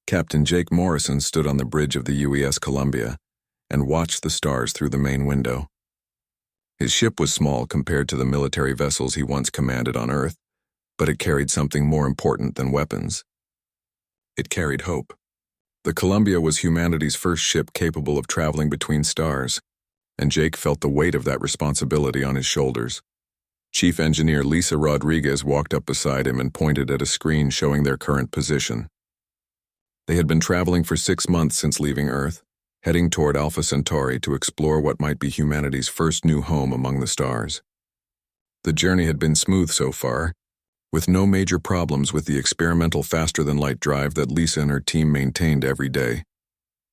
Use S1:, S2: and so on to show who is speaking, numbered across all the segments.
S1: Captain Jake Morrison stood on the bridge of the UES Columbia and watched the stars through the main window. His ship was small compared to the military vessels he once commanded on Earth, but it carried something more important than weapons. It carried hope. The Columbia was humanity's first ship capable of traveling between stars, and Jake felt the weight of that responsibility on his shoulders. Chief Engineer Lisa Rodriguez walked up beside him and pointed at a screen showing their current position. They had been traveling for 6 months since leaving Earth, heading toward Alpha Centauri to explore what might be humanity's first new home among the stars. The journey had been smooth so far, with no major problems with the experimental faster-than-light drive that Lisa and her team maintained every day.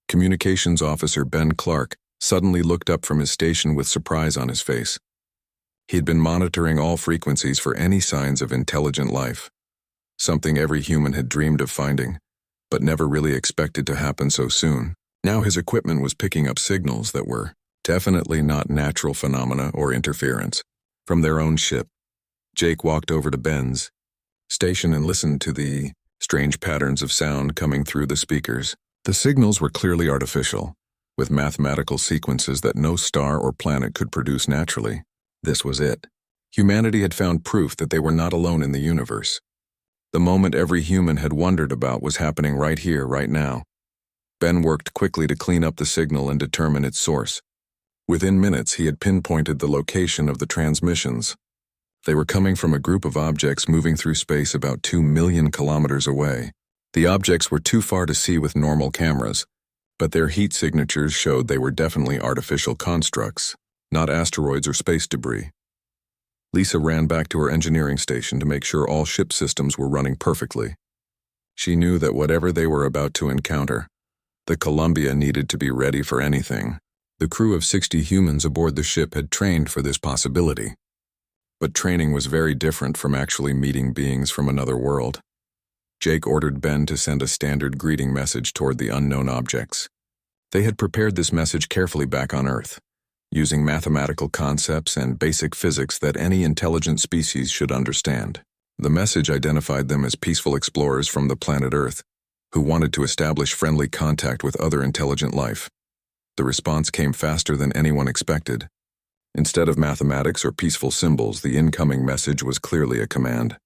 S1: Communications Officer Ben Clark suddenly looked up from his station with surprise on his face. He had been monitoring all frequencies for any signs of intelligent life, something every human had dreamed of finding, but never really expected to happen so soon. Now his equipment was picking up signals that were definitely not natural phenomena or interference from their own ship. Jake walked over to Ben's station and listened to the strange patterns of sound coming through the speakers. The signals were clearly artificial, with mathematical sequences that no star or planet could produce naturally. This was it. Humanity had found proof that they were not alone in the universe. The moment every human had wondered about was happening right here, right now. Ben worked quickly to clean up the signal and determine its source. Within minutes, he had pinpointed the location of the transmissions. They were coming from a group of objects moving through space about 2 million kilometers away. The objects were too far to see with normal cameras, but their heat signatures showed they were definitely artificial constructs, not asteroids or space debris. Lisa ran back to her engineering station to make sure all ship systems were running perfectly. She knew that whatever they were about to encounter, the Columbia needed to be ready for anything. The crew of 60 humans aboard the ship had trained for this possibility. But training was very different from actually meeting beings from another world. Jake ordered Ben to send a standard greeting message toward the unknown objects. They had prepared this message carefully back on Earth, using mathematical concepts and basic physics that any intelligent species should understand. The message identified them as peaceful explorers from the planet Earth, who wanted to establish friendly contact with other intelligent life. The response came faster than anyone expected. Instead of mathematics or peaceful symbols, the incoming message was clearly a command.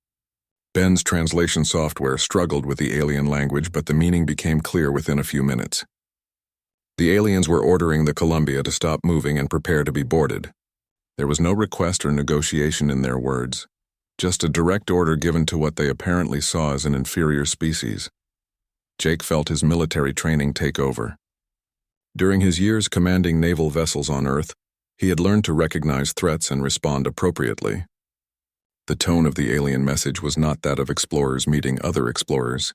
S1: Ben's translation software struggled with the alien language, but the meaning became clear within a few minutes. The aliens were ordering the Columbia to stop moving and prepare to be boarded. There was no request or negotiation in their words, just a direct order given to what they apparently saw as an inferior species. Jake felt his military training take over. During his years commanding naval vessels on Earth, he had learned to recognize threats and respond appropriately. The tone of the alien message was not that of explorers meeting other explorers.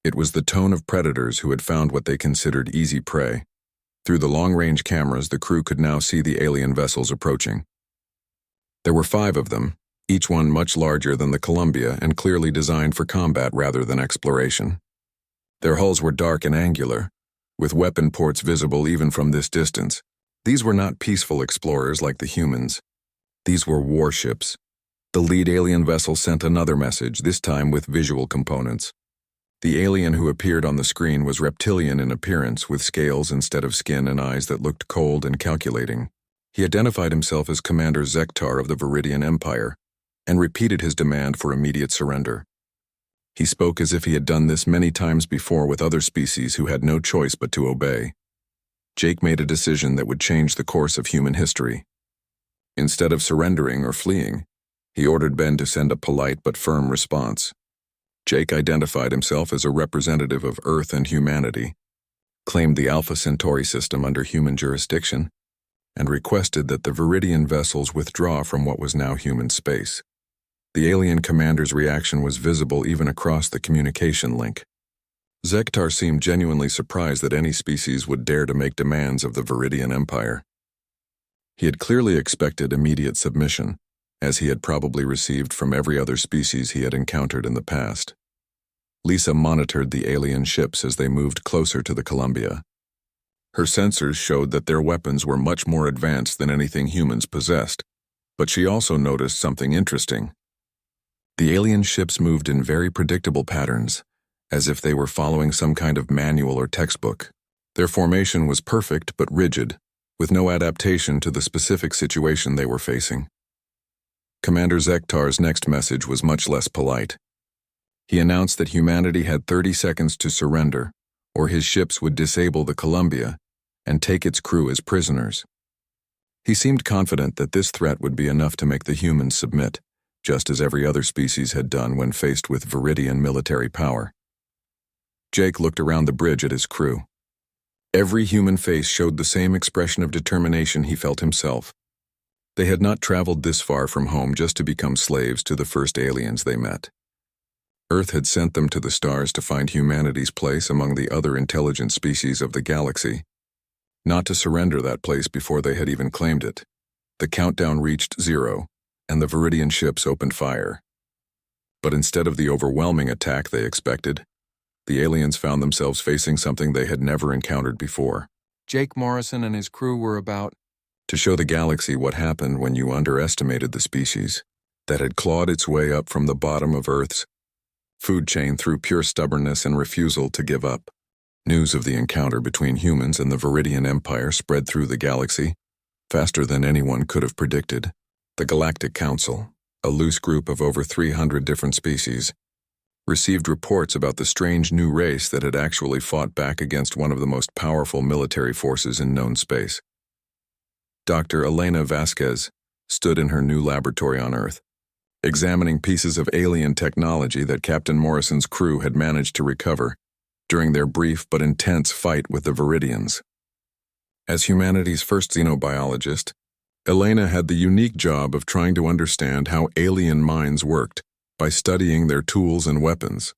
S1: It was the tone of predators who had found what they considered easy prey. Through the long-range cameras, the crew could now see the alien vessels approaching. There were 5 of them, each one much larger than the Columbia and clearly designed for combat rather than exploration. Their hulls were dark and angular, with weapon ports visible even from this distance. These were not peaceful explorers like the humans. These were warships. The lead alien vessel sent another message, this time with visual components. The alien who appeared on the screen was reptilian in appearance, with scales instead of skin and eyes that looked cold and calculating. He identified himself as Commander Zektar of the Viridian Empire, and repeated his demand for immediate surrender. He spoke as if he had done this many times before with other species who had no choice but to obey. Jake made a decision that would change the course of human history. Instead of surrendering or fleeing, he ordered Ben to send a polite but firm response. Jake identified himself as a representative of Earth and humanity, claimed the Alpha Centauri system under human jurisdiction, and requested that the Viridian vessels withdraw from what was now human space. The alien commander's reaction was visible even across the communication link. Zektar seemed genuinely surprised that any species would dare to make demands of the Viridian Empire. He had clearly expected immediate submission, as he had probably received from every other species he had encountered in the past. Lisa monitored the alien ships as they moved closer to the Columbia. Her sensors showed that their weapons were much more advanced than anything humans possessed, but she also noticed something interesting. The alien ships moved in very predictable patterns, as if they were following some kind of manual or textbook. Their formation was perfect but rigid, with no adaptation to the specific situation they were facing. Commander Zektar's next message was much less polite. He announced that humanity had 30 seconds to surrender, or his ships would disable the Columbia and take its crew as prisoners. He seemed confident that this threat would be enough to make the humans submit, just as every other species had done when faced with Viridian military power. Jake looked around the bridge at his crew. Every human face showed the same expression of determination he felt himself. They had not traveled this far from home just to become slaves to the first aliens they met. Earth had sent them to the stars to find humanity's place among the other intelligent species of the galaxy, not to surrender that place before they had even claimed it. The countdown reached 0, and the Viridian ships opened fire. But instead of the overwhelming attack they expected, the aliens found themselves facing something they had never encountered before. Jake Morrison and his crew were about to show the galaxy what happened when you underestimated the species that had clawed its way up from the bottom of Earth's food chain through pure stubbornness and refusal to give up. News of the encounter between humans and the Viridian Empire spread through the galaxy faster than anyone could have predicted. The Galactic Council, a loose group of over 300 different species, received reports about the strange new race that had actually fought back against one of the most powerful military forces in known space. Dr. Elena Vasquez stood in her new laboratory on Earth, examining pieces of alien technology that Captain Morrison's crew had managed to recover during their brief but intense fight with the Viridians. As humanity's first xenobiologist, Elena had the unique job of trying to understand how alien minds worked by studying their tools and weapons.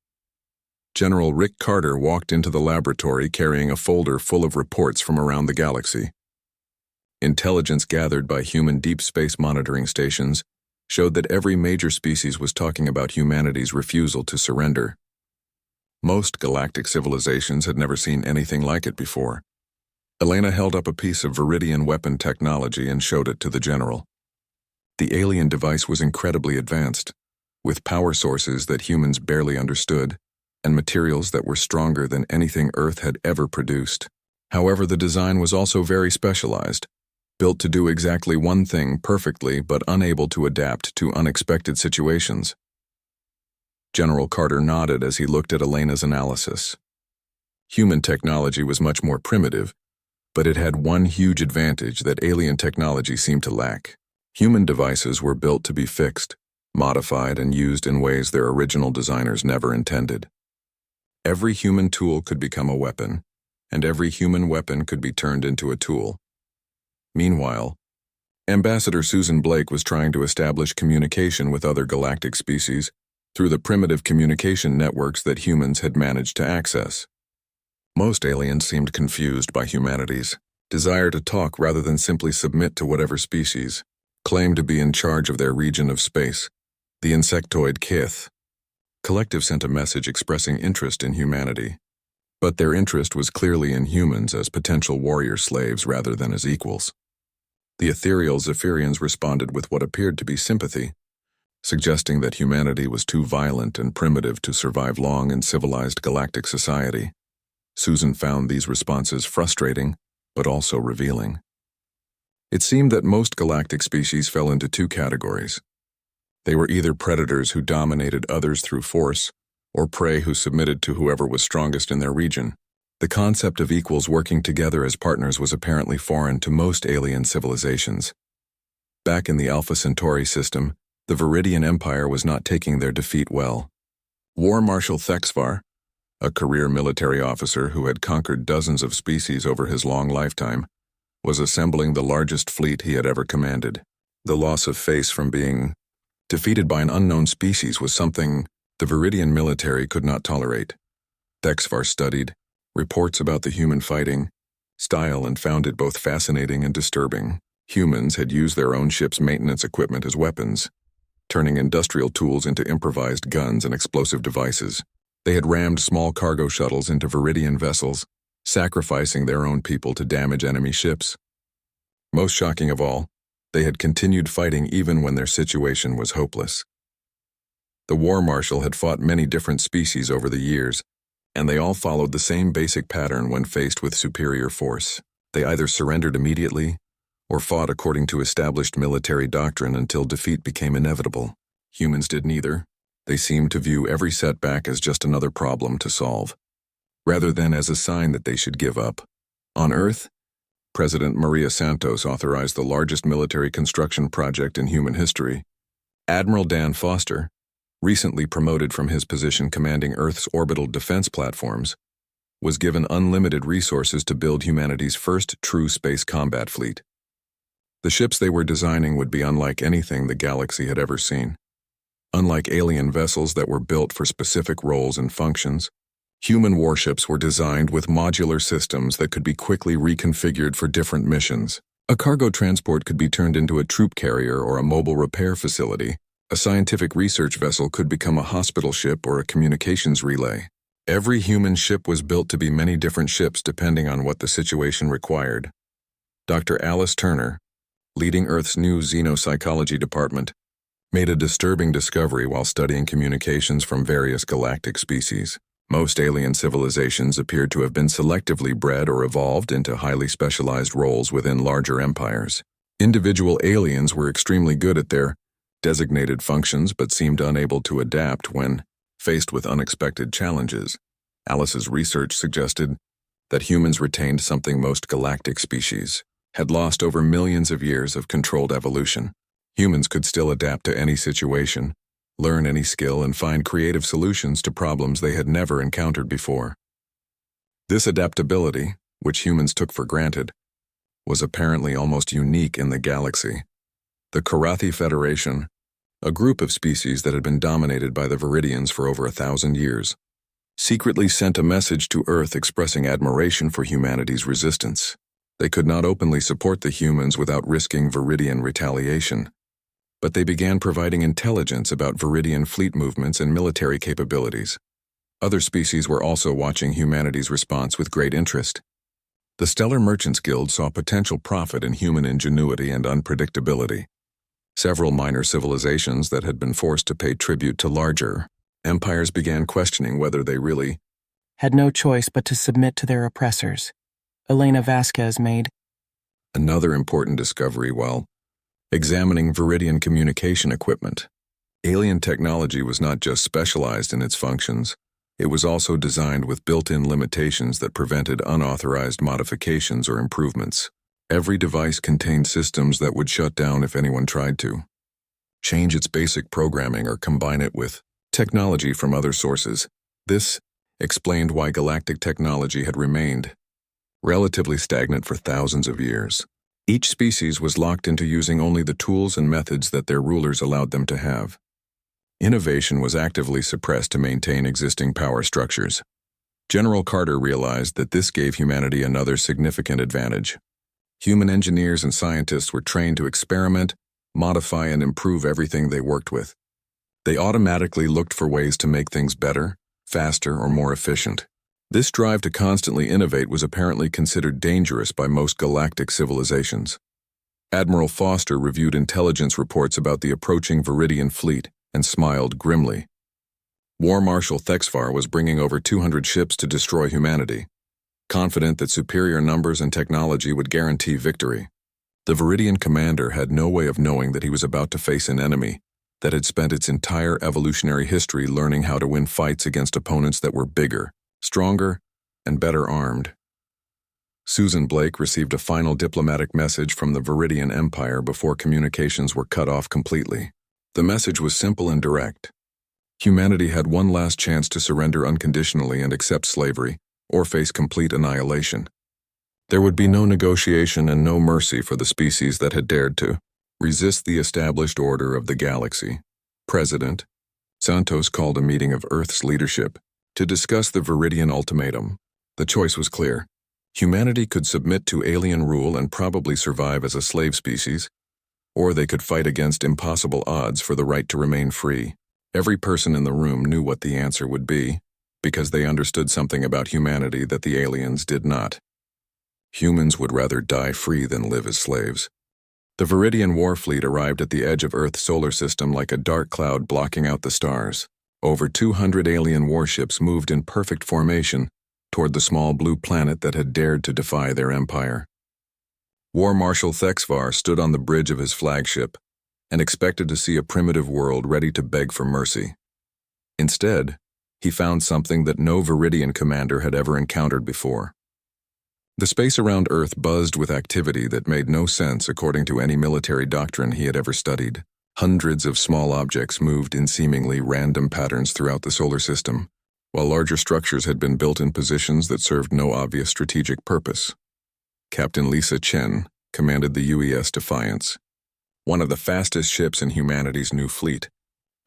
S1: General Rick Carter walked into the laboratory carrying a folder full of reports from around the galaxy. Intelligence gathered by human deep space monitoring stations showed that every major species was talking about humanity's refusal to surrender. Most galactic civilizations had never seen anything like it before. Elena held up a piece of Viridian weapon technology and showed it to the general. The alien device was incredibly advanced, with power sources that humans barely understood, and materials that were stronger than anything Earth had ever produced. However, the design was also very specialized, built to do exactly one thing perfectly but unable to adapt to unexpected situations. General Carter nodded as he looked at Elena's analysis. Human technology was much more primitive, but it had one huge advantage that alien technology seemed to lack. Human devices were built to be fixed, modified, and used in ways their original designers never intended. Every human tool could become a weapon, and every human weapon could be turned into a tool. Meanwhile, Ambassador Susan Blake was trying to establish communication with other galactic species through the primitive communication networks that humans had managed to access. Most aliens seemed confused by humanity's desire to talk rather than simply submit to whatever species claimed to be in charge of their region of space. The insectoid Kith collective sent a message expressing interest in humanity, but their interest was clearly in humans as potential warrior slaves rather than as equals. The ethereal Zephyrians responded with what appeared to be sympathy, suggesting that humanity was too violent and primitive to survive long in civilized galactic society. Susan found these responses frustrating, but also revealing. It seemed that most galactic species fell into two categories. They were either predators who dominated others through force, or prey who submitted to whoever was strongest in their region. The concept of equals working together as partners was apparently foreign to most alien civilizations. Back in the Alpha Centauri system, the Viridian Empire was not taking their defeat well. War Marshal Thexvar, a career military officer who had conquered dozens of species over his long lifetime, was assembling the largest fleet he had ever commanded. The loss of face from being defeated by an unknown species was something the Viridian military could not tolerate. Thexvar studied reports about the human fighting style and found it both fascinating and disturbing. Humans had used their own ship's maintenance equipment as weapons, turning industrial tools into improvised guns and explosive devices. They had rammed small cargo shuttles into Viridian vessels, sacrificing their own people to damage enemy ships. Most shocking of all, they had continued fighting even when their situation was hopeless. The War Marshal had fought many different species over the years, and they all followed the same basic pattern when faced with superior force. They either surrendered immediately or fought according to established military doctrine until defeat became inevitable. Humans did neither. They seemed to view every setback as just another problem to solve, rather than as a sign that they should give up. On Earth, President Maria Santos authorized the largest military construction project in human history. Admiral Dan Foster, recently promoted from his position commanding Earth's orbital defense platforms, was given unlimited resources to build humanity's first true space combat fleet. The ships they were designing would be unlike anything the galaxy had ever seen. Unlike alien vessels that were built for specific roles and functions, human warships were designed with modular systems that could be quickly reconfigured for different missions. A cargo transport could be turned into a troop carrier or a mobile repair facility. A scientific research vessel could become a hospital ship or a communications relay. Every human ship was built to be many different ships depending on what the situation required. Dr. Alice Turner, leading Earth's new xenopsychology department, made a disturbing discovery while studying communications from various galactic species. Most alien civilizations appeared to have been selectively bred or evolved into highly specialized roles within larger empires. Individual aliens were extremely good at their designated functions but seemed unable to adapt when faced with unexpected challenges. Alice's research suggested that humans retained something most galactic species had lost over millions of years of controlled evolution. Humans could still adapt to any situation, learn any skill, and find creative solutions to problems they had never encountered before. This adaptability, which humans took for granted, was apparently almost unique in the galaxy. The Karathi Federation, a group of species that had been dominated by the Viridians for over 1,000 years, secretly sent a message to Earth expressing admiration for humanity's resistance. They could not openly support the humans without risking Viridian retaliation, but they began providing intelligence about Viridian fleet movements and military capabilities. Other species were also watching humanity's response with great interest. The Stellar Merchants Guild saw potential profit in human ingenuity and unpredictability. Several minor civilizations that had been forced to pay tribute to larger empires began questioning whether they really
S2: had no choice but to submit to their oppressors. Elena Vasquez made
S1: another important discovery while examining Viridian communication equipment. Alien technology was not just specialized in its functions, it was also designed with built-in limitations that prevented unauthorized modifications or improvements. Every device contained systems that would shut down if anyone tried to change its basic programming or combine it with technology from other sources. This explained why galactic technology had remained relatively stagnant for thousands of years. Each species was locked into using only the tools and methods that their rulers allowed them to have. Innovation was actively suppressed to maintain existing power structures. General Carter realized that this gave humanity another significant advantage. Human engineers and scientists were trained to experiment, modify, and improve everything they worked with. They automatically looked for ways to make things better, faster, or more efficient. This drive to constantly innovate was apparently considered dangerous by most galactic civilizations. Admiral Foster reviewed intelligence reports about the approaching Viridian fleet and smiled grimly. War Marshal Thexfar was bringing over 200 ships to destroy humanity, confident that superior numbers and technology would guarantee victory. The Viridian commander had no way of knowing that he was about to face an enemy that had spent its entire evolutionary history learning how to win fights against opponents that were bigger, stronger, and better armed. Susan Blake received a final diplomatic message from the Viridian Empire before communications were cut off completely. The message was simple and direct. Humanity had one last chance to surrender unconditionally and accept slavery, or face complete annihilation. There would be no negotiation and no mercy for the species that had dared to resist the established order of the galaxy. President Santos called a meeting of Earth's leadership to discuss the Viridian ultimatum. The choice was clear. Humanity could submit to alien rule and probably survive as a slave species, or they could fight against impossible odds for the right to remain free. Every person in the room knew what the answer would be, because they understood something about humanity that the aliens did not. Humans would rather die free than live as slaves. The Viridian war fleet arrived at the edge of Earth's solar system like a dark cloud blocking out the stars. Over 200 alien warships moved in perfect formation toward the small blue planet that had dared to defy their empire. War Marshal Thexvar stood on the bridge of his flagship and expected to see a primitive world ready to beg for mercy. Instead, he found something that no Viridian commander had ever encountered before. The space around Earth buzzed with activity that made no sense according to any military doctrine he had ever studied. Hundreds of small objects moved in seemingly random patterns throughout the solar system, while larger structures had been built in positions that served no obvious strategic purpose. Captain Lisa Chen commanded the UES Defiance, one of the fastest ships in humanity's new fleet.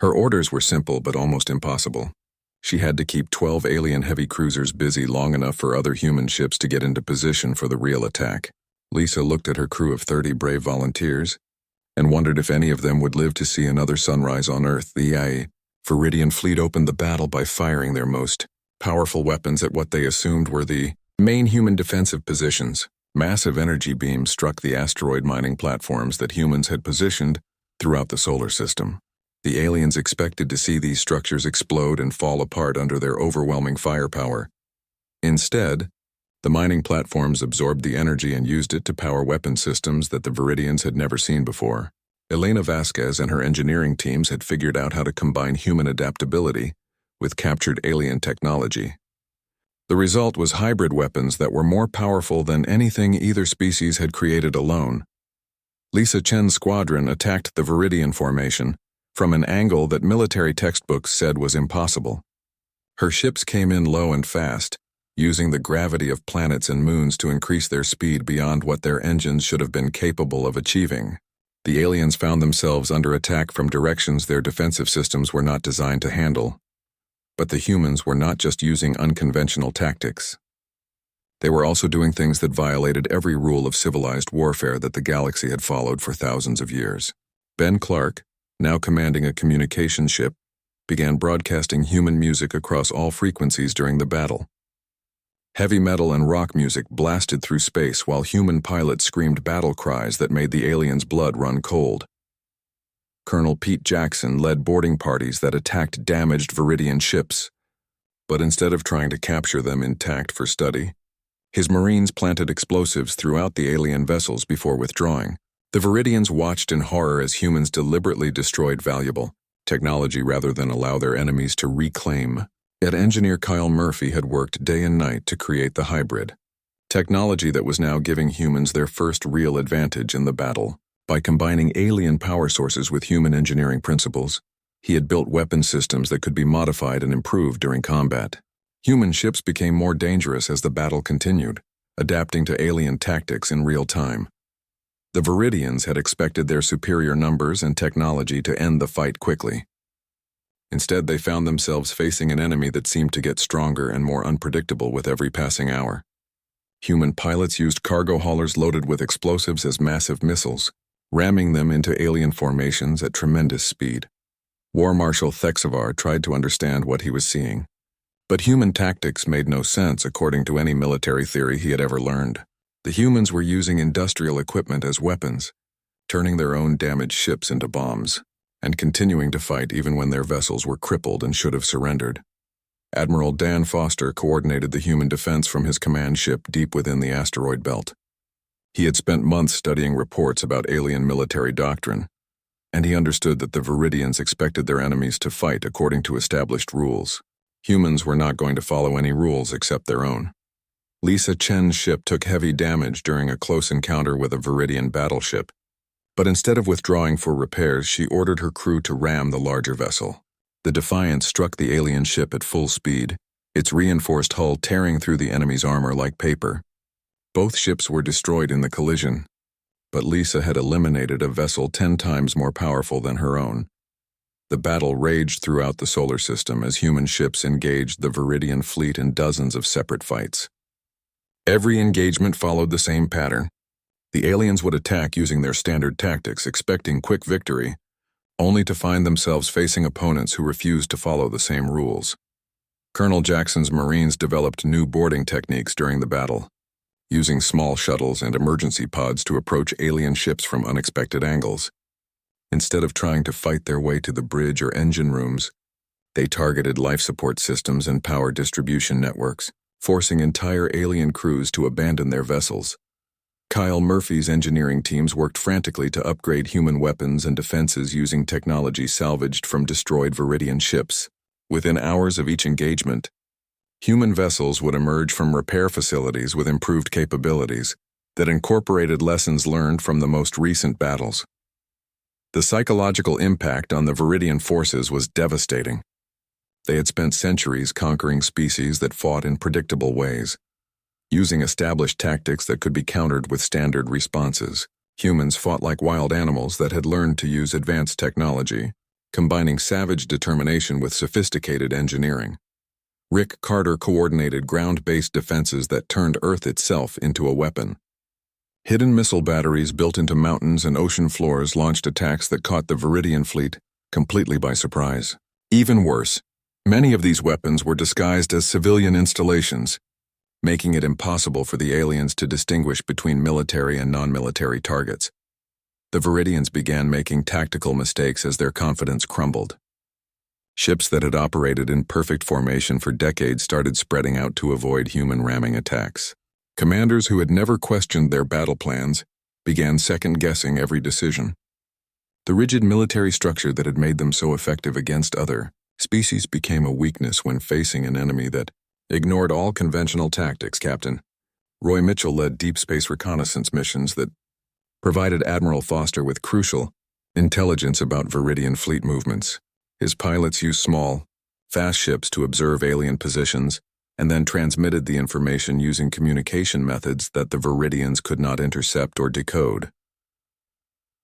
S1: Her orders were simple but almost impossible. She had to keep 12 alien heavy cruisers busy long enough for other human ships to get into position for the real attack. Lisa looked at her crew of 30 brave volunteers and wondered if any of them would live to see another sunrise on Earth. The Viridian fleet opened the battle by firing their most powerful weapons at what they assumed were the main human defensive positions. Massive energy beams struck the asteroid mining platforms that humans had positioned throughout the solar system. The aliens expected to see these structures explode and fall apart under their overwhelming firepower. Instead, the mining platforms absorbed the energy and used it to power weapon systems that the Viridians had never seen before. Elena Vasquez and her engineering teams had figured out how to combine human adaptability with captured alien technology. The result was hybrid weapons that were more powerful than anything either species had created alone. Lisa Chen's squadron attacked the Viridian formation from an angle that military textbooks said was impossible. Her ships came in low and fast, using the gravity of planets and moons to increase their speed beyond what their engines should have been capable of achieving. The aliens found themselves under attack from directions their defensive systems were not designed to handle. But the humans were not just using unconventional tactics. They were also doing things that violated every rule of civilized warfare that the galaxy had followed for thousands of years. Ben Clark, now commanding a communication ship, began broadcasting human music across all frequencies during the battle. Heavy metal and rock music blasted through space while human pilots screamed battle cries that made the aliens' blood run cold. Colonel Pete Jackson led boarding parties that attacked damaged Viridian ships, but instead of trying to capture them intact for study, his Marines planted explosives throughout the alien vessels before withdrawing. The Viridians watched in horror as humans deliberately destroyed valuable technology rather than allow their enemies to reclaim. Yet engineer Kyle Murphy had worked day and night to create the hybrid technology that was now giving humans their first real advantage in the battle. By combining alien power sources with human engineering principles, he had built weapon systems that could be modified and improved during combat. Human ships became more dangerous as the battle continued, adapting to alien tactics in real time. The Viridians had expected their superior numbers and technology to end the fight quickly. Instead, they found themselves facing an enemy that seemed to get stronger and more unpredictable with every passing hour. Human pilots used cargo haulers loaded with explosives as massive missiles, ramming them into alien formations at tremendous speed. War Marshal Thexvar tried to understand what he was seeing, but human tactics made no sense according to any military theory he had ever learned. The humans were using industrial equipment as weapons, turning their own damaged ships into bombs, and continuing to fight even when their vessels were crippled and should have surrendered. Admiral Dan Foster coordinated the human defense from his command ship deep within the asteroid belt. He had spent months studying reports about alien military doctrine, and he understood that the Viridians expected their enemies to fight according to established rules. Humans were not going to follow any rules except their own. Lisa Chen's ship took heavy damage during a close encounter with a Viridian battleship, but instead of withdrawing for repairs, she ordered her crew to ram the larger vessel. The Defiance struck the alien ship at full speed, its reinforced hull tearing through the enemy's armor like paper. Both ships were destroyed in the collision, but Lisa had eliminated a vessel 10 times more powerful than her own. The battle raged throughout the solar system as human ships engaged the Viridian fleet in dozens of separate fights. Every engagement followed the same pattern. The aliens would attack using their standard tactics, expecting quick victory, only to find themselves facing opponents who refused to follow the same rules. Colonel Jackson's Marines developed new boarding techniques during the battle, using small shuttles and emergency pods to approach alien ships from unexpected angles. Instead of trying to fight their way to the bridge or engine rooms, They targeted life support systems and power distribution networks, forcing entire alien crews to abandon their vessels. Kyle Murphy's engineering teams worked frantically to upgrade human weapons and defenses using technology salvaged from destroyed Viridian ships. Within hours of each engagement, human vessels would emerge from repair facilities with improved capabilities that incorporated lessons learned from the most recent battles. The psychological impact on the Viridian forces was devastating. They had spent centuries conquering species that fought in predictable ways, using established tactics that could be countered with standard responses. Humans fought like wild animals that had learned to use advanced technology, combining savage determination with sophisticated engineering. Rick Carter coordinated ground-based defenses that turned Earth itself into a weapon. Hidden missile batteries built into mountains and ocean floors launched attacks that caught the Viridian fleet completely by surprise. Even worse, many of these weapons were disguised as civilian installations, making it impossible for the aliens to distinguish between military and non-military targets. The Viridians began making tactical mistakes as their confidence crumbled. Ships that had operated in perfect formation for decades started spreading out to avoid human ramming attacks. Commanders who had never questioned their battle plans began second-guessing every decision. The rigid military structure that had made them so effective against other species became a weakness when facing an enemy that ignored all conventional tactics. Captain Roy Mitchell led deep space reconnaissance missions that provided Admiral Foster with crucial intelligence about Viridian fleet movements. His pilots used small, fast ships to observe alien positions and then transmitted the information using communication methods that the Viridians could not intercept or decode.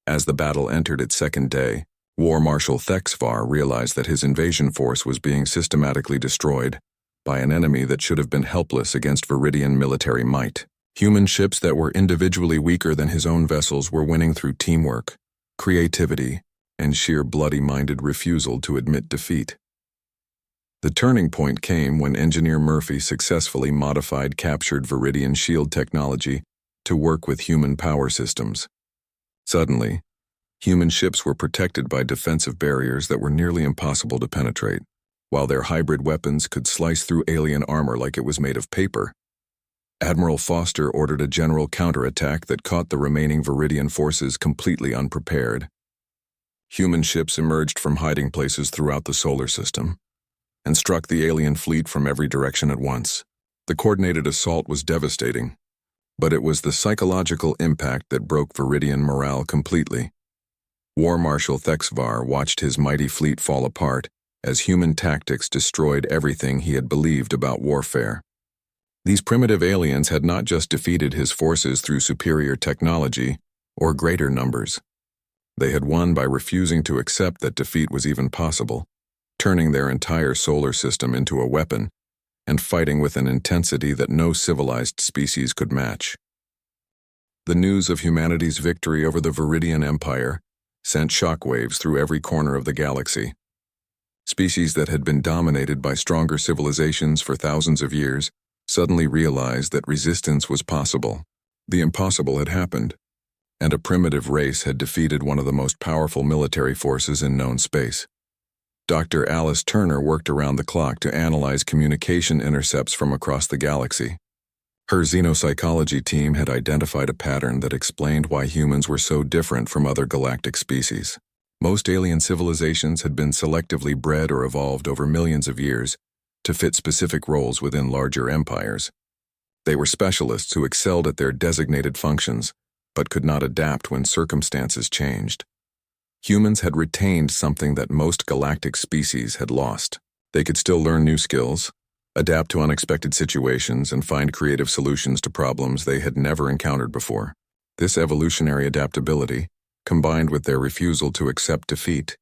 S1: As the battle entered its second day, War Marshal Thexvar realized that his invasion force was being systematically destroyed by an enemy that should have been helpless against Viridian military might. Human ships that were individually weaker than his own vessels were winning through teamwork, creativity, and sheer bloody-minded refusal to admit defeat. The turning point came when Engineer Murphy successfully modified captured Viridian shield technology to work with human power systems. Suddenly, human ships were protected by defensive barriers that were nearly impossible to penetrate, while their hybrid weapons could slice through alien armor like it was made of paper. Admiral Foster ordered a general counterattack that caught the remaining Viridian forces completely unprepared. Human ships emerged from hiding places throughout the solar system and struck the alien fleet from every direction at once. The coordinated assault was devastating, but it was the psychological impact that broke Viridian morale completely. War Marshal Thexvar watched his mighty fleet fall apart as human tactics destroyed everything he had believed about warfare. These primitive aliens had not just defeated his forces through superior technology or greater numbers. They had won by refusing to accept that defeat was even possible, turning their entire solar system into a weapon and fighting with an intensity that no civilized species could match. The news of humanity's victory over the Viridian Empire sent shockwaves through every corner of the galaxy. Species that had been dominated by stronger civilizations for thousands of years suddenly realized that resistance was possible. The impossible had happened, and a primitive race had defeated one of the most powerful military forces in known space. Dr. Alice Turner worked around the clock to analyze communication intercepts from across the galaxy. Her xenopsychology team had identified a pattern that explained why humans were so different from other galactic species. Most alien civilizations had been selectively bred or evolved over millions of years to fit specific roles within larger empires. They were specialists who excelled at their designated functions, but could not adapt when circumstances changed. Humans had retained something that most galactic species had lost. They could still learn new skills, adapt to unexpected situations, and find creative solutions to problems they had never encountered before. This evolutionary adaptability, combined with their refusal to accept defeat,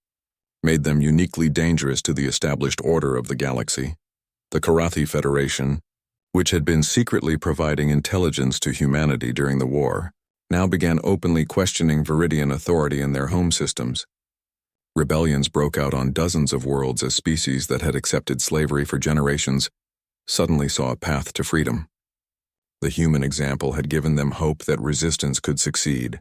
S1: made them uniquely dangerous to the established order of the galaxy. The Karathi Federation, which had been secretly providing intelligence to humanity during the war, now began openly questioning Viridian authority in their home systems. Rebellions broke out on dozens of worlds as species that had accepted slavery for generations suddenly saw a path to freedom. The human example had given them hope that resistance could succeed.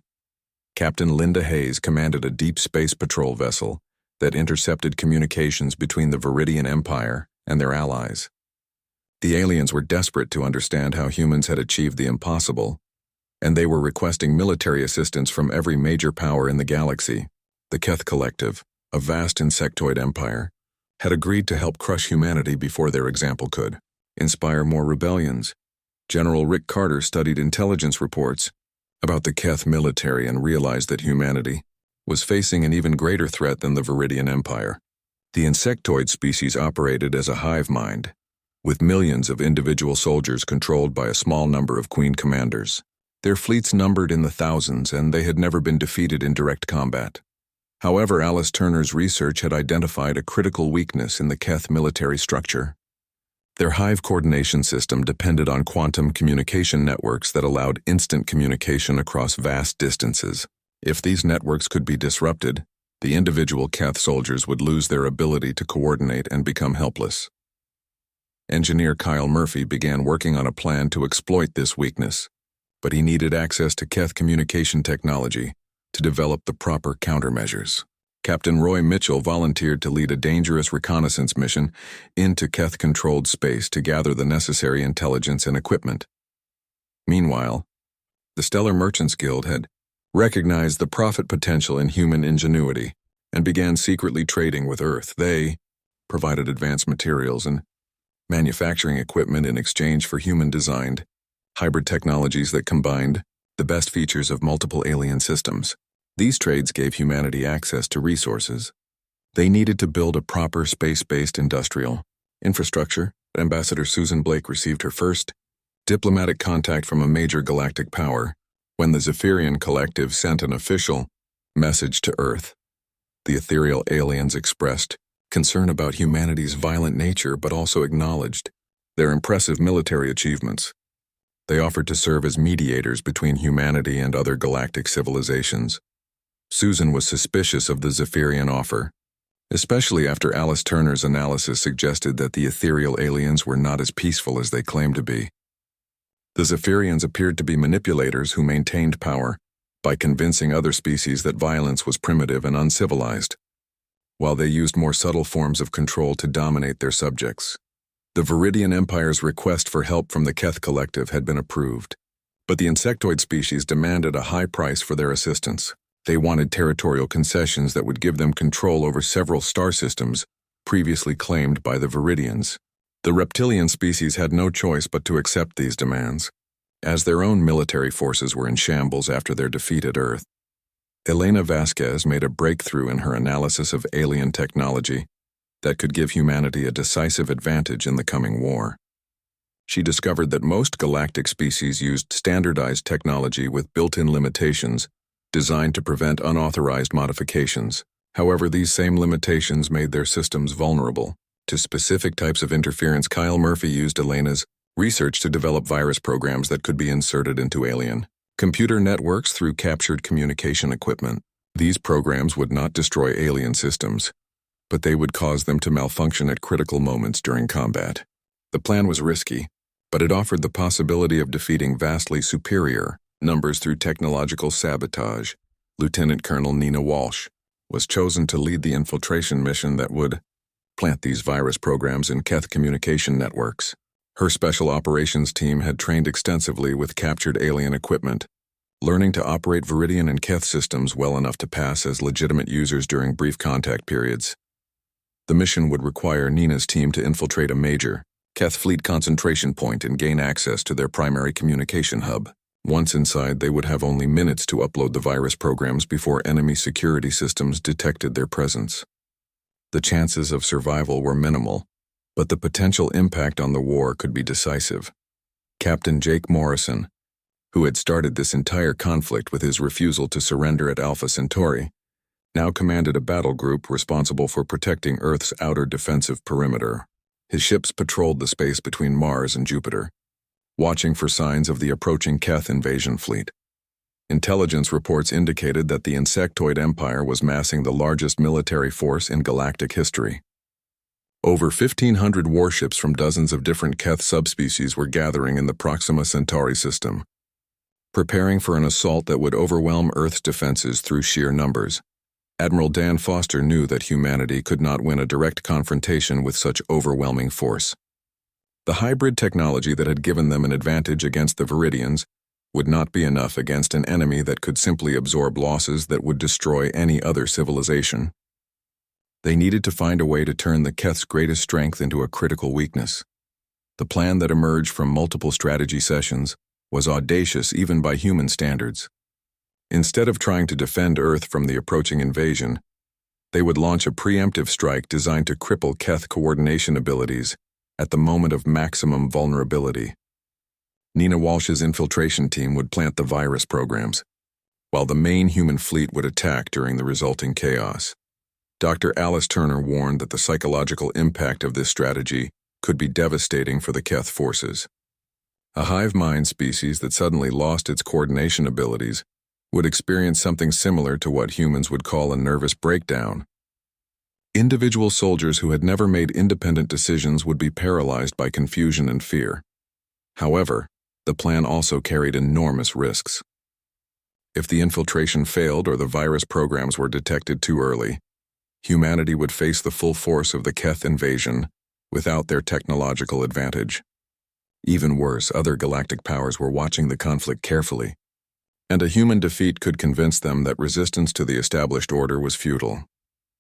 S1: Captain Linda Hayes commanded a deep space patrol vessel that intercepted communications between the Viridian Empire and their allies. The aliens were desperate to understand how humans had achieved the impossible, and they were requesting military assistance from every major power in the galaxy. The Keth Collective, a vast insectoid empire, had agreed to help crush humanity before their example could inspire more rebellions. General Rick Carter studied intelligence reports about the Keth military and realized that humanity was facing an even greater threat than the Viridian Empire. The insectoid species operated as a hive mind, with millions of individual soldiers controlled by a small number of queen commanders. Their fleets numbered in the thousands, and they had never been defeated in direct combat. However, Alice Turner's research had identified a critical weakness in the Keth military structure. Their hive coordination system depended on quantum communication networks that allowed instant communication across vast distances. If these networks could be disrupted, the individual Keth soldiers would lose their ability to coordinate and become helpless. Engineer Kyle Murphy began working on a plan to exploit this weakness, but he needed access to Keth communication technology to develop the proper countermeasures. Captain Roy Mitchell volunteered to lead a dangerous reconnaissance mission into Keth-controlled space to gather the necessary intelligence and equipment. Meanwhile, the Stellar Merchants Guild had recognized the profit potential in human ingenuity and began secretly trading with Earth. They provided advanced materials and manufacturing equipment in exchange for human-designed hybrid technologies that combined the best features of multiple alien systems. These trades gave humanity access to resources. They needed to build a proper space-based industrial infrastructure. Ambassador Susan Blake received her first diplomatic contact from a major galactic power when the Zephyrian Collective sent an official message to Earth. The ethereal aliens expressed concern about humanity's violent nature but also acknowledged their impressive military achievements. They offered to serve as mediators between humanity and other galactic civilizations. Susan was suspicious of the Zephyrian offer, especially after Alice Turner's analysis suggested that the ethereal aliens were not as peaceful as they claimed to be. The Zephyrians appeared to be manipulators who maintained power by convincing other species that violence was primitive and uncivilized, while they used more subtle forms of control to dominate their subjects. The Viridian Empire's request for help from the Keth Collective had been approved, but the insectoid species demanded a high price for their assistance. They wanted territorial concessions that would give them control over several star systems previously claimed by the Viridians. The reptilian species had no choice but to accept these demands, as their own military forces were in shambles after their defeat at Earth. Elena Vasquez made a breakthrough in her analysis of alien technology that could give humanity a decisive advantage in the coming war. She discovered that most galactic species used standardized technology with built-in limitations designed to prevent unauthorized modifications. However, these same limitations made their systems vulnerable to specific types of interference. Kyle Murphy used Elena's research to develop virus programs that could be inserted into alien computer networks through captured communication equipment. These programs would not destroy alien systems, but they would cause them to malfunction at critical moments during combat. The plan was risky, but it offered the possibility of defeating vastly superior numbers through technological sabotage. Lieutenant Colonel Nina Walsh was chosen to lead the infiltration mission that would plant these virus programs in Keth communication networks. Her special operations team had trained extensively with captured alien equipment, learning to operate Viridian and Keth systems well enough to pass as legitimate users during brief contact periods. The mission would require Nina's team to infiltrate a major Keth fleet concentration point and gain access to their primary communication hub. Once inside, they would have only minutes to upload the virus programs before enemy security systems detected their presence. The chances of survival were minimal, but the potential impact on the war could be decisive. Captain Jake Morrison, who had started this entire conflict with his refusal to surrender at Alpha Centauri, now commanded a battle group responsible for protecting Earth's outer defensive perimeter. His ships patrolled the space between Mars and Jupiter, watching for signs of the approaching Keth invasion fleet. Intelligence reports indicated that the Insectoid Empire was massing the largest military force in galactic history. Over 1,500 warships from dozens of different Keth subspecies were gathering in the Proxima Centauri system, preparing for an assault that would overwhelm Earth's defenses through sheer numbers. Admiral Dan Foster knew that humanity could not win a direct confrontation with such overwhelming force. The hybrid technology that had given them an advantage against the Viridians would not be enough against an enemy that could simply absorb losses that would destroy any other civilization. They needed to find a way to turn the Keth's greatest strength into a critical weakness. The plan that emerged from multiple strategy sessions was audacious even by human standards. Instead of trying to defend Earth from the approaching invasion, they would launch a preemptive strike designed to cripple Keth coordination abilities at the moment of maximum vulnerability. Nina Walsh's infiltration team would plant the virus programs, while the main human fleet would attack during the resulting chaos. Dr. Alice Turner warned that the psychological impact of this strategy could be devastating for the Keth forces. A hive mind species that suddenly lost its coordination abilities would experience something similar to what humans would call a nervous breakdown. Individual soldiers who had never made independent decisions would be paralyzed by confusion and fear. However, the plan also carried enormous risks. If the infiltration failed or the virus programs were detected too early, humanity would face the full force of the Keth invasion without their technological advantage. Even worse, other galactic powers were watching the conflict carefully, and a human defeat could convince them that resistance to the established order was futile.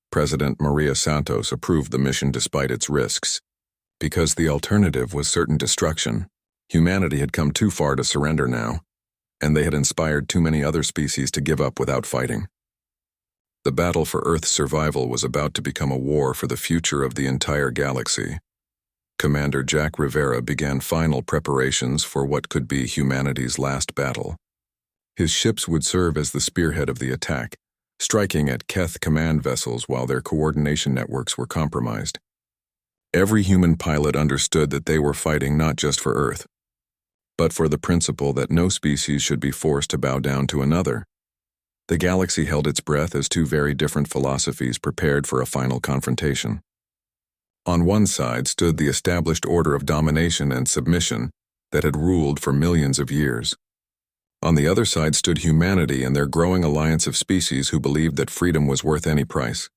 S1: President Maria Santos approved the mission despite its risks, because the alternative was certain destruction. Humanity had come too far to surrender now, and they had inspired too many other species to give up without fighting. The battle for Earth's survival was about to become a war for the future of the entire galaxy. Commander Jack Rivera began final preparations for what could be humanity's last battle. His ships would serve as the spearhead of the attack, striking at Keth command vessels while their coordination networks were compromised. Every human pilot understood that they were fighting not just for Earth, but for the principle that no species should be forced to bow down to another. The galaxy held its breath as two very different philosophies prepared for a final confrontation. On one side stood the established order of domination and submission that had ruled for millions of years. On the other side stood humanity and their growing alliance of species who believed that freedom was worth any price.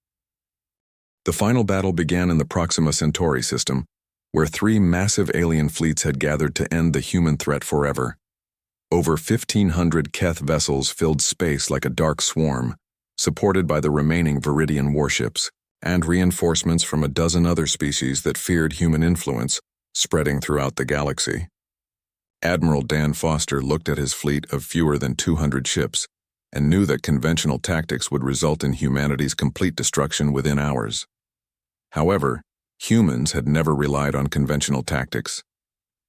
S1: The final battle began in the Proxima Centauri system, where 3 massive alien fleets had gathered to end the human threat forever. Over 1,500 Keth vessels filled space like a dark swarm, supported by the remaining Viridian warships, and reinforcements from a dozen other species that feared human influence spreading throughout the galaxy. Admiral Dan Foster looked at his fleet of fewer than 200 ships and knew that conventional tactics would result in humanity's complete destruction within hours. However, humans had never relied on conventional tactics,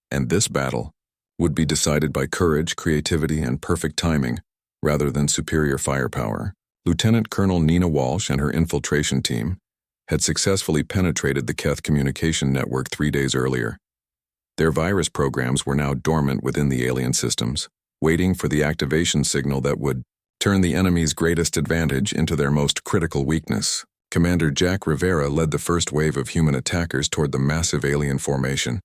S1: and this battle would be decided by courage, creativity, and perfect timing rather than superior firepower. Lieutenant Colonel Nina Walsh and her infiltration team had successfully penetrated the Keth communication network 3 days earlier. Their virus programs were now dormant within the alien systems, waiting for the activation signal that would turn the enemy's greatest advantage into their most critical weakness. Commander Jack Rivera led the first wave of human attackers toward the massive alien formation.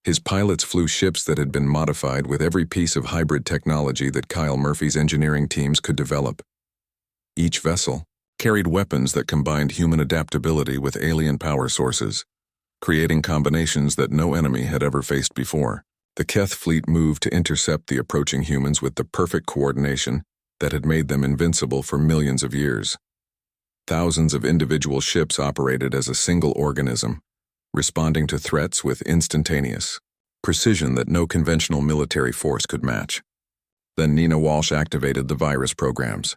S1: His pilots flew ships that had been modified with every piece of hybrid technology that Kyle Murphy's engineering teams could develop. Each vessel carried weapons that combined human adaptability with alien power sources, creating combinations that no enemy had ever faced before. The Keth fleet moved to intercept the approaching humans with the perfect coordination that had made them invincible for millions of years. Thousands of individual ships operated as a single organism, responding to threats with instantaneous precision that no conventional military force could match. Then Nina Walsh activated the virus programs.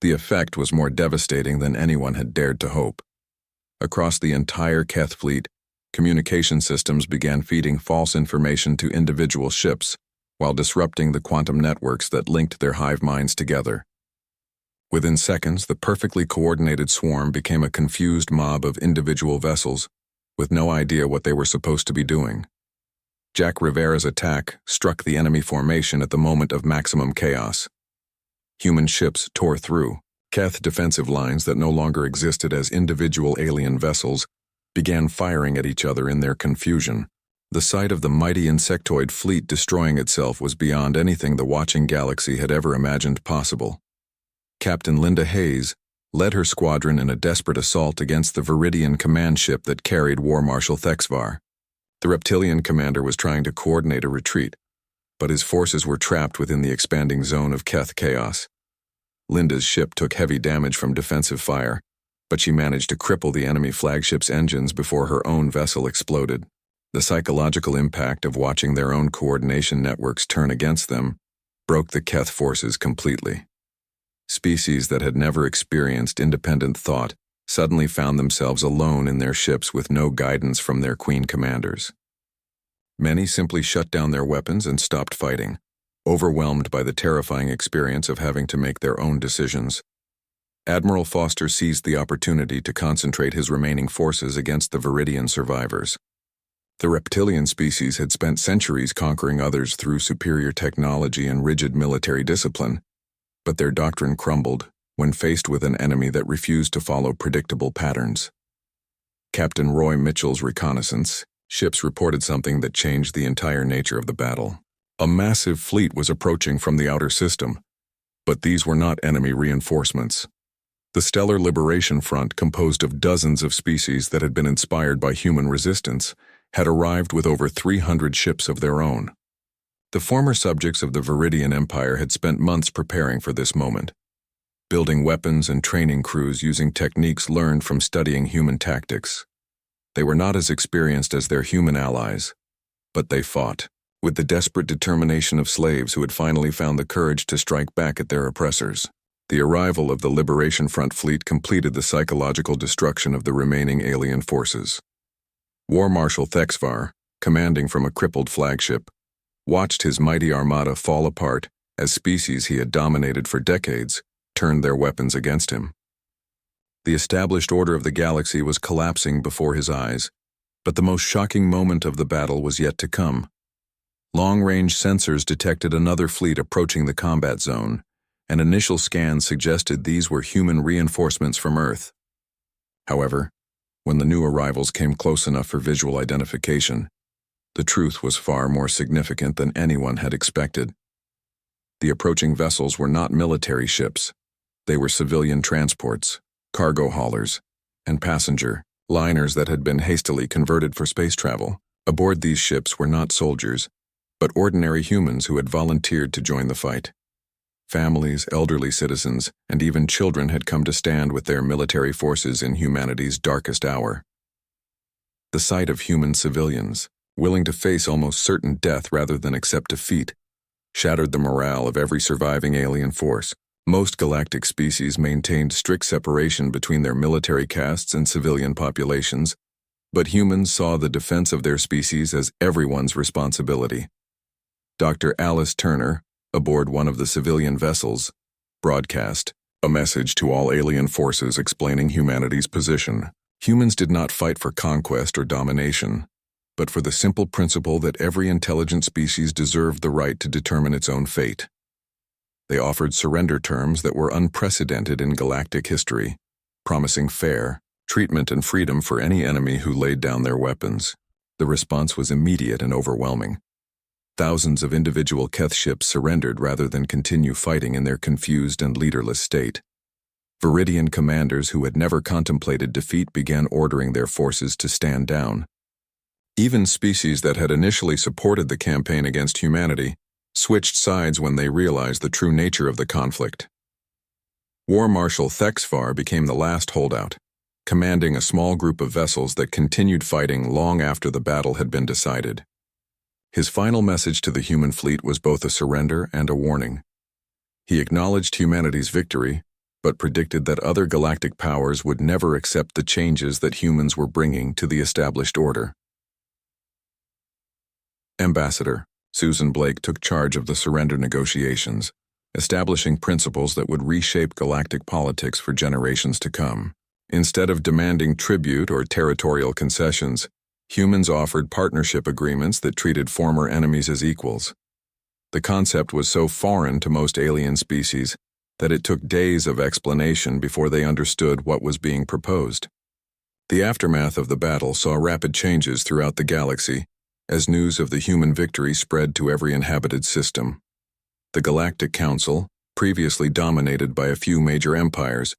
S1: The effect was more devastating than anyone had dared to hope. Across the entire Keth fleet, communication systems began feeding false information to individual ships while disrupting the quantum networks that linked their hive minds together. Within seconds, the perfectly coordinated swarm became a confused mob of individual vessels with no idea what they were supposed to be doing. Jack Rivera's attack struck the enemy formation at the moment of maximum chaos. Human ships tore through. Keth defensive lines that no longer existed as individual alien vessels began firing at each other in their confusion. The sight of the mighty insectoid fleet destroying itself was beyond anything the watching galaxy had ever imagined possible. Captain Linda Hayes led her squadron in a desperate assault against the Viridian command ship that carried War Marshal Thexvar. The reptilian commander was trying to coordinate a retreat, but his forces were trapped within the expanding zone of Keth chaos. Linda's ship took heavy damage from defensive fire, but she managed to cripple the enemy flagship's engines before her own vessel exploded. The psychological impact of watching their own coordination networks turn against them broke the Keth forces completely. Species that had never experienced independent thought suddenly found themselves alone in their ships with no guidance from their queen commanders. Many simply shut down their weapons and stopped fighting, overwhelmed by the terrifying experience of having to make their own decisions. Admiral Foster seized the opportunity to concentrate his remaining forces against the Viridian survivors. The reptilian species had spent centuries conquering others through superior technology and rigid military discipline, but their doctrine crumbled when faced with an enemy that refused to follow predictable patterns. Captain Roy Mitchell's reconnaissance ships reported something that changed the entire nature of the battle. A massive fleet was approaching from the outer system, but these were not enemy reinforcements. The Stellar Liberation Front, composed of dozens of species that had been inspired by human resistance, had arrived with over 300 ships of their own. The former subjects of the Viridian Empire had spent months preparing for this moment, building weapons and training crews using techniques learned from studying human tactics. They were not as experienced as their human allies, but they fought, with the desperate determination of slaves who had finally found the courage to strike back at their oppressors. The arrival of the Liberation Front fleet completed the psychological destruction of the remaining alien forces. War Marshal Thexvar, commanding from a crippled flagship, watched his mighty armada fall apart as species he had dominated for decades turned their weapons against him. The established order of the galaxy was collapsing before his eyes, but the most shocking moment of the battle was yet to come. Long-range sensors detected another fleet approaching the combat zone, and initial scans suggested these were human reinforcements from Earth. However, when the new arrivals came close enough for visual identification, the truth was far more significant than anyone had expected. The approaching vessels were not military ships. They were civilian transports, cargo haulers, and passenger liners that had been hastily converted for space travel. Aboard these ships were not soldiers, but ordinary humans who had volunteered to join the fight. Families, elderly citizens, and even children had come to stand with their military forces in humanity's darkest hour. The sight of human civilians, willing to face almost certain death rather than accept defeat, shattered the morale of every surviving alien force. Most galactic species maintained strict separation between their military castes and civilian populations, but humans saw the defense of their species as everyone's responsibility. Dr. Alice Turner, aboard one of the civilian vessels, broadcast a message to all alien forces explaining humanity's position. Humans did not fight for conquest or domination, but for the simple principle that every intelligent species deserved the right to determine its own fate. They offered surrender terms that were unprecedented in galactic history, promising fair treatment and freedom for any enemy who laid down their weapons. The response was immediate and overwhelming. Thousands of individual Keth ships surrendered rather than continue fighting in their confused and leaderless state. Viridian commanders who had never contemplated defeat began ordering their forces to stand down. Even species that had initially supported the campaign against humanity switched sides when they realized the true nature of the conflict. War Marshal Thexvar became the last holdout, commanding a small group of vessels that continued fighting long after the battle had been decided. His final message to the human fleet was both a surrender and a warning. He acknowledged humanity's victory, but predicted that other galactic powers would never accept the changes that humans were bringing to the established order. Ambassador Susan Blake took charge of the surrender negotiations, establishing principles that would reshape galactic politics for generations to come. Instead of demanding tribute or territorial concessions, humans offered partnership agreements that treated former enemies as equals. The concept was so foreign to most alien species that it took days of explanation before they understood what was being proposed. The aftermath of the battle saw rapid changes throughout the galaxy as news of the human victory spread to every inhabited system. The Galactic Council, previously dominated by a few major empires,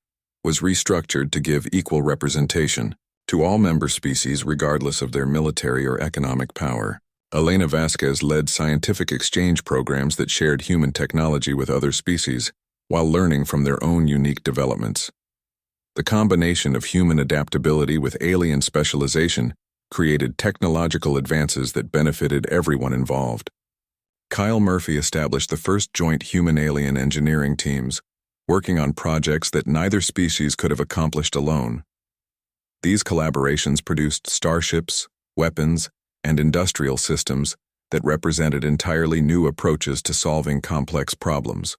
S1: was restructured to give equal representation to all member species regardless of their military or economic power. Elena Vasquez led scientific exchange programs that shared human technology with other species while learning from their own unique developments. The combination of human adaptability with alien specialization created technological advances that benefited everyone involved. Kyle Murphy established the first joint human-alien engineering teams, working on projects that neither species could have accomplished alone. These collaborations produced starships, weapons, and industrial systems that represented entirely new approaches to solving complex problems.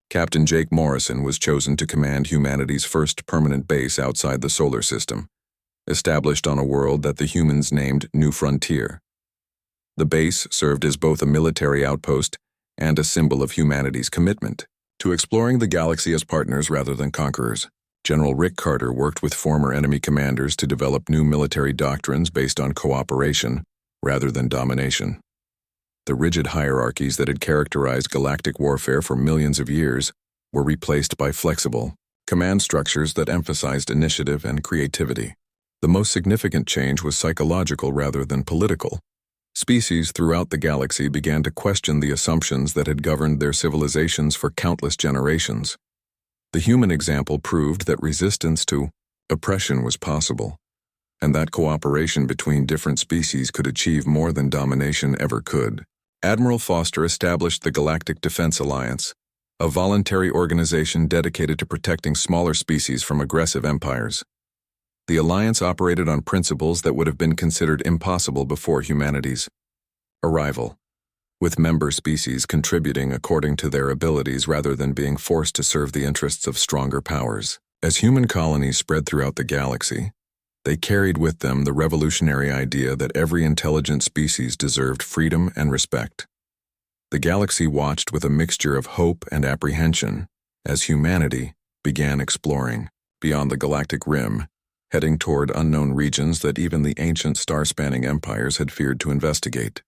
S1: Captain Jake Morrison was chosen to command humanity's first permanent base outside the solar system, established on a world that the humans named New Frontier. The base served as both a military outpost and a symbol of humanity's commitment to exploring the galaxy as partners rather than conquerors. General Rick Carter worked with former enemy commanders to develop new military doctrines based on cooperation rather than domination. The rigid hierarchies that had characterized galactic warfare for millions of years were replaced by flexible command structures that emphasized initiative and creativity. The most significant change was psychological rather than political. Species throughout the galaxy began to question the assumptions that had governed their civilizations for countless generations. The human example proved that resistance to oppression was possible, and that cooperation between different species could achieve more than domination ever could. Admiral Foster established the Galactic Defense Alliance, a voluntary organization dedicated to protecting smaller species from aggressive empires. The alliance operated on principles that would have been considered impossible before humanity's arrival, with member species contributing according to their abilities rather than being forced to serve the interests of stronger powers. As human colonies spread throughout the galaxy, they carried with them the revolutionary idea that every intelligent species deserved freedom and respect. The galaxy watched with a mixture of hope and apprehension as humanity began exploring beyond the galactic rim, heading toward unknown regions that even the ancient star-spanning empires had feared to investigate.